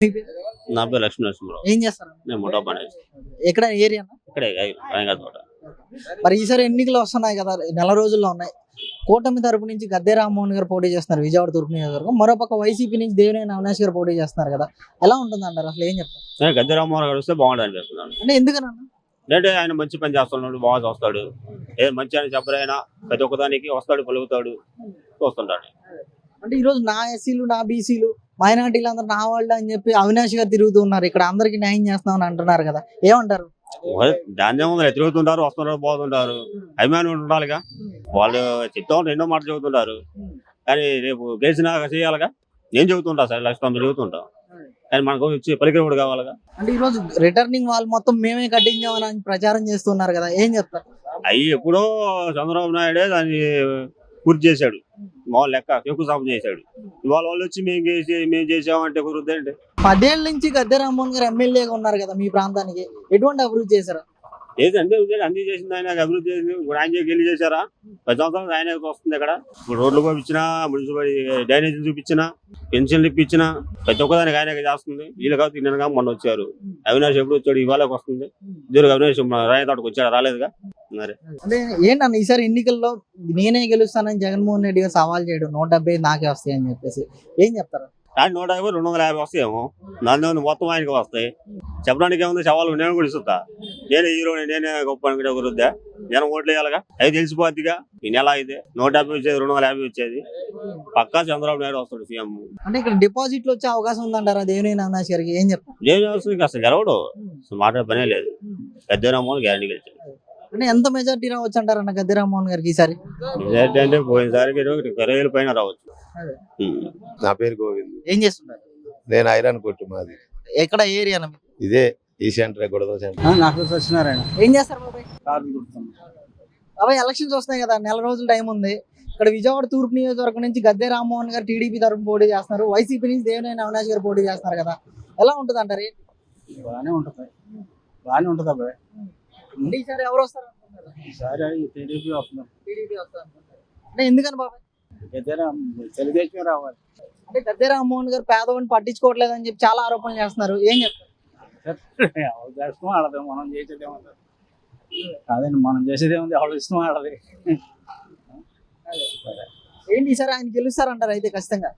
మీ పేరు? నా పేరు లక్ష్మీ నరసింహరావు. ఏం చేస్తారు? నేను ముఠా పని ఎక్కడ ఏరియా? ఇక్కడే రంగా తోట. మరి ఈసారి ఎన్నికలు వస్తున్నాయి కదా, నెల రోజుల్లో ఉన్నాయి. కూటమి తరపు నుంచి గద్దె రామ్మోహన్ గారు పోటీ చేస్తున్నారు విజయవాడ తూర్పు నియోజకవర్గం. మరోపక్క వైసీపీ నుంచి దేవినేని అవినాష్ గారు పోటీ చేస్తున్నారు కదా, ఎలా ఉంటుంది అంటారు? అసలు ఏం చెప్తారు? నేను గద్దె రామ్మోహన్ గారు వస్తే బాగుంటుంది అనిపిస్తున్నాను. అంటే ఎందుకన్నా? అంటే ఆయన మంచి పని చేస్తున్నాడు, బాగా చూస్తాడు. ఏ మంచి అని చెప్పరైనా ప్రతి ఒక్కదానికి వస్తాడు, పలుకుతాడు, చూస్తుంటాడు. అంటే ఈరోజు నా ఎస్సీలు, నా బీసీలు, మైనార్టీలు అందరూ నా వాళ్ళు అని చెప్పి అవినాష్ గారు తిరుగుతూ ఉన్నారు. ఇక్కడ అందరికి న్యాయం చేస్తామని అంటున్నారు కదా, ఏమంటారు? దాని ఏముంది, తిరుగుతుంటారు, వస్తుంటారు, పోతుంటారు. అభిమానులు ఉండాలిగా. వాళ్ళు చెప్తా ఉంటారు, ఎన్నో మాటలు చెబుతుంటారు. కానీ రేపు గెలిచినా చేయాలిగా. నేను చెబుతుంటా సార్, లక్ష్మణ్ చెబుతుంటా. కానీ మనకు వచ్చి పలికినప్పుడు కావాలిగా. అంటే ఈరోజు రిటర్నింగ్ వాళ్ళు మొత్తం మేమే కట్టించామని ప్రచారం చేస్తున్నారు కదా, ఏం చెప్తారు? అవి ఎప్పుడో చంద్రబాబు నాయుడే దాన్ని పూర్తి చేశాడు. మామూలు లెక్క శంకుస్థాపన చేశాడు. ఇవాళ వాళ్ళు వచ్చి మేము చేసామంటే కుదురుద్దండి. 10 ఏళ్ళ నుంచి గద్దె రామ్మోహన్ గారు ఎమ్మెల్యేగా ఉన్నారు కదా మీ ప్రాంతానికి, ఎటువంటి అభివృద్ధి చేశారు? ఏది అంటే అన్ని చేసింది ఆయన, అభివృద్ధి చేసింది. ఇప్పుడు ఆయన గెలి చేశారా? 10 సంవత్సరాలు ఆయన వస్తుంది ఇక్కడ. ఇప్పుడు రోడ్లు పంపించినా, మున్సిపల్ డ్రైనేజీలు చూపించినా, పెన్షన్లు ఇప్పించినా, ప్రతి ఒక్కదానికి ఆయన చేస్తుంది. వీళ్ళు కాదు, తిన్నగా మొన్న వచ్చారు. అవినాష్ ఎప్పుడు వచ్చాడు? ఇవాళకి వస్తుంది. ఇద్దరు అవినాష్ రాయతోటకు వచ్చాడు, రాలేదుగా. మరి అంటే ఏంటన్న ఈసారి ఎన్నికల్లో నేనే గెలుస్తానని జగన్మోహన్ రెడ్డి గారు సవాల్ చేయడం, 170 నాకే వస్తాయి అని చెప్పేసి ఏం చెప్తారు? కానీ 150, 250 వస్తాయేమో. దాని మొత్తం ఆయనకి వస్తాయి. చెప్పడానికి ఏముంది, సవాళ్ళు నేను కూడా ఇస్తా. నేనే హీరోని, నేనే గొప్ప అనుకుంటే కుదురుద్దా? జనం ఓట్లు వేయాలిగా. అది తెలిసిపోద్దిగా. ఈ నెల అయితే 150 వచ్చేది, 250 వచ్చేది. పక్కా చంద్రబాబు నాయుడు వస్తాడు సీఎం. అంటే ఇక్కడ డిపాజిట్లు వచ్చే అవకాశం ఉందంటారా దేవినేని అవినాష్ గారికి? ఏం చెప్తారు? జయజానికి అసలు గెలవడు, మాట్లాడే పనే లేదు. గద్దె రామ్మోహన్ గ్యారంటీ గెలిచాడు. అంటే ఎంత మెజార్టీ రావచ్చు అంటారన్న గద్దె రామ్మోహన్ గారికి ఈసారి? మెజార్టీ అంటే పోయినసారికి 20,000 పైన రావచ్చు. నా పేరు గోవింద్. ఏం చేస్తున్నారు? నేను ఐరన్ కొట్టు మాది. ఎక్కడ ఏరియా? ఇదే ఈ సెంటర్, గొడవ సెంటర్. నాకు సత్యనారాయణ. ఏం చేస్తారు బాబాయ్? బాబాయ్ ఎలక్షన్స్ వస్తున్నాయి కదా, నెల రోజులు టైం ఉంది. ఇక్కడ విజయవాడ తూర్పు నియోజకవర్గం నుంచి గద్దె రామ్మోహన్ గారు టీడీపీ తరఫున పోటీ చేస్తున్నారు, వైసీపీ నుంచి దేవినేని అవినాష్ గారు పోటీ చేస్తున్నారు కదా, ఎలా ఉంటుంది అంటారు? బాగానే ఉంటుంది అబ్బాయి. అంటే ఈసారి ఎవరు వస్తారు? ఈసారి టీడీపీ వస్తున్నాం. టీడీపీ వస్తారు అంటే ఎందుకని బాబాయ్? తెలుగుదేశం రావాలి. అంటే గద్దె రామ్మోహన్ గారు పేదవాడిని పట్టించుకోవట్లేదు అని చెప్పి చాలా ఆరోపణలు చేస్తున్నారు, ఏం చెప్తారు? ఎవరు చేస్తాం ఆడదు, మనం చేసేది ఏముంది? కాదండి, మనం చేసేది ఏముంది, ఎవరు ఇష్టం ఆడది. ఏంటి ఈసారి ఆయన గెలుస్తారంటారు అయితే ఖచ్చితంగా?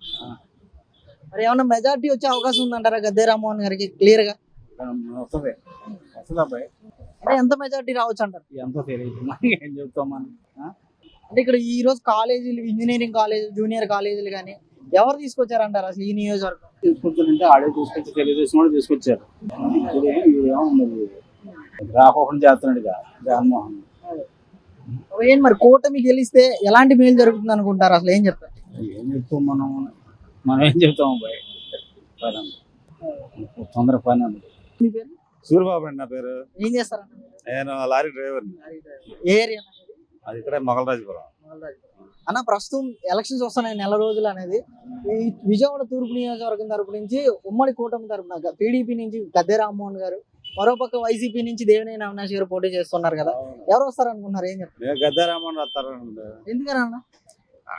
మరి ఏమన్నా మెజార్టీ వచ్చే అవకాశం ఉందంటారా గద్దె రామ్మోహన్ గారికి క్లియర్ గా? వస్తుంది అబ్బాయి. అంటే ఎంత మెజార్టీ రావచ్చు అంటారు? ఎంతో తెలియదు, ఏం చెప్తాం మనం. అంటే ఇక్కడ ఈ రోజు కాలేజీలు, ఇంజనీరింగ్ కాలేజ్, జూనియర్ కాలేజీలు కానీ ఎవరు తీసుకొచ్చారంటారు అసలు ఈ నియోజకవర్గం? తీసుకొచ్చారంటే ఆడే తీసుకొచ్చి తెలుగుదేశం కూడా తీసుకొచ్చారు. రాకోకుండా చేస్తున్నాడు జగన్మోహన్. ఏం మరి కూటమి గెలిస్తే ఎలాంటి మేలు జరుగుతుంది అనుకుంటారు? అసలు ఏం చెప్తారు? ఏం చెప్తాం మనం ఏం చెప్తాం అబ్బాయి, తొందర పని ఉంది. మీ పేరు? సూర్యబాబు అండి నా పేరు. ఏం చేస్తారు? నేను లారీ డ్రైవర్. ఏరియా అది ఇక్కడ మొగలరాజపురం. అన్న ప్రస్తుతం ఎలక్షన్స్ వస్తున్నాయి నెల రోజులు అనేది, ఈ విజయవాడ తూర్పు నియోజకవర్గం తరపు నుంచి ఉమ్మడి కూటమి తరపున టీడీపీ నుంచి గద్దె రామ్మోహన్ గారు, మరోపక్క వైసీపీ నుంచి దేవినేని అవినాష్ గారు పోటీ చేస్తున్నారు కదా, ఎవరు వస్తారు అనుకున్నారు? ఏం చెప్తారు? గద్దె రామ్మోహన్ వస్తారండి. ఎందుకన్నా?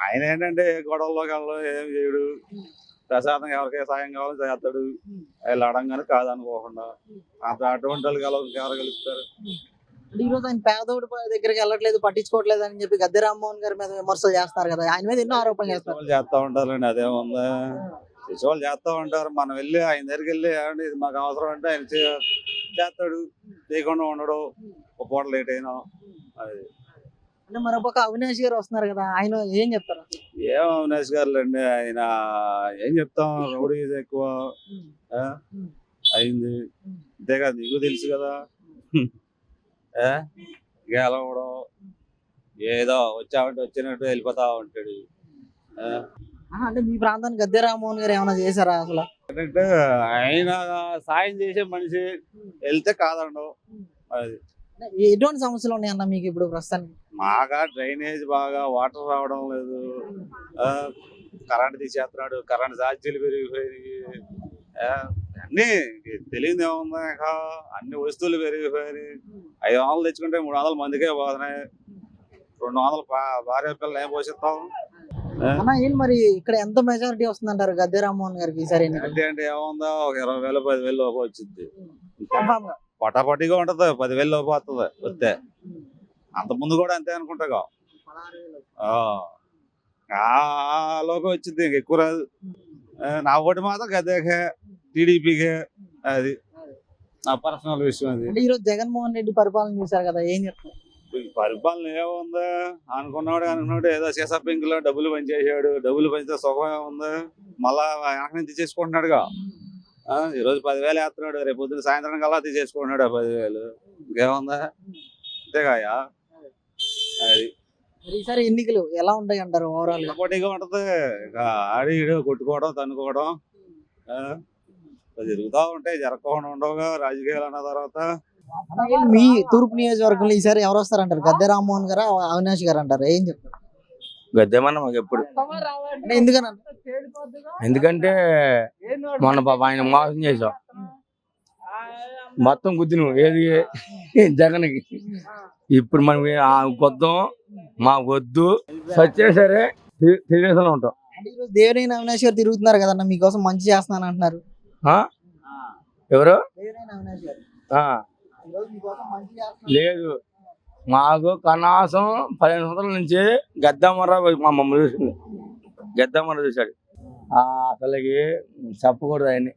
ఆయన ఏంటంటే గొడవల్లో కాళ్ళు ఏం చేయడు, ప్రశాంతంగా ఎవరికైనా సాయం కావాలని చేస్తాడు. వాళ్ళు అడంగానే కాదనుకోకుండా అటువంటి వాళ్ళు ఎవరు గెలుస్తారు? ఈ రోజు ఆయన పేదోడి దగ్గరికి వెళ్ళట్లేదు, పట్టించుకోవట్లేదు అని చెప్పి గద్దె రామ్మోహన్ గారి మీద విమర్శలు చేస్తారు కదా, ఆయన మీద ఎన్నో ఆరోపణలు చేస్తారు. చేస్తా ఉంటారండి, అదేముందా, వాళ్ళు చేస్తా ఉంటారు. మనం వెళ్ళి ఆయన దగ్గరికి వెళ్ళి ఏమంటే ఇది మాకు అవసరం అంటే ఆయన చేస్తాడు, చేయకుండా ఉండడు. ఒక పూట లేట్ అయినా. అది అంటే మరొక అవినాష్ గారు వస్తున్నారు కదా, ఆయన ఏం చెప్తారు? ఏం అవినాష్ గారు అండి, ఆయన ఏం చెప్తాం, రౌడీ ఎక్కువ అయింది అంతేకాదు, నీకు తెలుసు కదా. గెలవడం ఏదో వచ్చామంటే వచ్చినట్టు వెళ్ళిపోతా ఉంటాడు. అంటే మీ ప్రాంతానికి గద్దె రామ్మోహన్ గారు ఏమైనా చేశారా అసలు? ఏంటంటే ఆయన సాయం చేసే మనిషి, వెళ్తే కాదండు. అది ఎటువంటి సమస్యలు ఉన్నాయన్న మీకు ఇప్పుడు ప్రస్తుతానికి? బాగా డ్రైనేజ్, బాగా వాటర్ రావడం లేదు, కరెంట్ తీసేస్తున్నాడు, కరెంట్ ఛార్జీలు పెరిగిపోయి, అన్ని తెలియదు ఏముందా, అన్ని వస్తువులు పెరిగిపోయి 500 తెచ్చుకుంటే 300 మందికే పోతున్నాయి. 200 భార్య పిల్లలు ఏం పోషిస్తాం? అన్న ఏంటి మరి ఇక్కడ ఎంత మెజారిటీ వస్తుందంటారు గద్దె రామ్మోహన్ గారికి ఈసారి ఎన్నికలు? అంటే ఏముందో ఒక 20,000 10,000 లోపు వచ్చింది. Confirm గా. పటాపటిగా ఉంటది, 10,000 లోపు వస్తుంది వస్తే. అంత ముందు కూడా అంతే అనుకుంటా. ఆ లోపు వచ్చింది, ఇంక ఎక్కువ రాదు. నా ఓటు మాత్రం గద్దెకే, టీడీపీకే. అది నా పర్సనల్ విషయం. అది అంటే ఈరోజు జగన్మోహన్ రెడ్డి పరిపాలన చూశారు కదా, ఏం చెప్తారు? ఈ పరిపాలన ఏముంది, అనుకున్నాడు ఏదో సీసా పింక్ లో డబ్బులు పనిచేసాడు, డబ్బులు పంచితే సుఖం ఏముంది, మళ్ళా వెనక నుంచి తీసేసుకుంటున్నాడుగా. ఈరోజు 10,000 వేస్తున్నాడు, రేపు పొద్దున సాయంత్రం కల్లా తీసేసుకుంటున్నాడు 10,000. ఇంకేముందా, అంతేగాయా. అది మరి ఈసారి ఎన్నికలు ఎలా ఉంటాయి అంటారు ఓవరాల్ గా? పోటీగా ఉంటది. ఇక ఆడి ఈడు కొట్టుకోవడం తన్నుకోవడం జరుగుతూ ఉంటాయి, జరగకుండా ఉండవుగా రాజకీయాలు అన్న తర్వాత. అన్న ఏంటి మీ తూర్పు నియోజకవర్గంలో ఈసారి ఎవరు వస్తారంటారు? గద్దె రామ్మోహన్ గారు, అవినాష్ గారు అంటారు, ఏం చెప్తారు? గద్దెమన్న మాకు ఎప్పుడు. అంటే ఎందుకని? ఎందుకంటే మొన్న పాప ఆయన మోసం చేసావు, మొత్తం గుద్దిను ఏది జగన్కి. ఇప్పుడు మనం కొద్దాం, మాకు వద్దు, సచ్చే సరే తెలుగుదేశంలో ఉంటాం. అంటే ఈరోజు దేవినేని అవినాష్ గారు తిరుగుతున్నారు కదన్న, మీకోసం మంచి చేస్తున్నాను అంటున్నారు. ఎవరు? దేవినేని అవినాష్ గారు ఆ, ఈరోజు మీకోసం మంచి చేస్తున్నారు. లేదు, మాకు కనీసం 15 సంవత్సరాల నుంచి గద్దమ్మర మా మమ్మల్ని చూసింది, గద్దమ్మర చూశాడు. అసలుకి చెప్పకూడదు ఆయన్ని.